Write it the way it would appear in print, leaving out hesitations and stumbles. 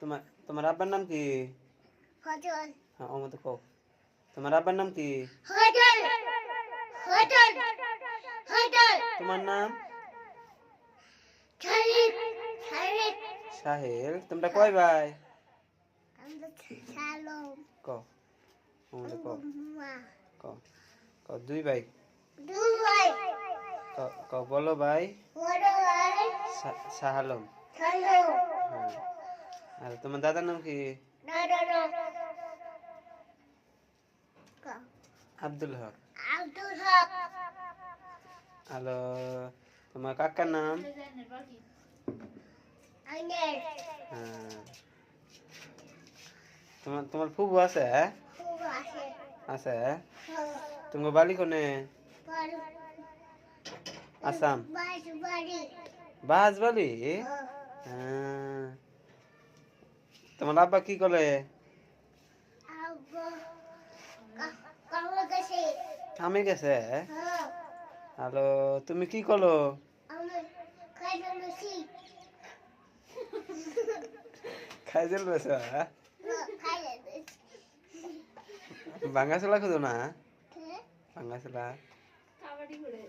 তোমার তোমার আব্বার নাম কি? হজল হ্যাঁ ও মতো কও। তোমার আব্বার নাম কি? হজল হজল হজল তোমার নাম? শরীফ শরীফ সাহেল। তোমরা কয় ভাই? আমরা সালাম কও ও মতো কও। মা কও কও দুই ভাই। দুবাই কও বলো ভাই। বড় ভাই শাহ আলম। সালাম হ্যাঁ। আর তোমার দাদার নাম কি? দাদা আব্দুল হক। আব্দুল হক হ্যালো। তোমার কাকার নাম? আঙ্গেল হ্যাঁ। তোমার তোমার ফুবু আছে? খুব আছে আছে। তোমার বাড়ি কোনে? বড় আসাম। বাড়ি বাঁশবাড়ি। হ্যাঁ। তোমার আব্বা কি করে? আব্বা কামড় গেছে কামে গেছে। হ্যাঁ হ্যালো। তুমি কি করো? আমি খাইতে লুচি খাইজেল বেছে? খাইতে লুচি ভাঙা চোলা খুঁজো না? ভাঙা চোলা কাবাডি করে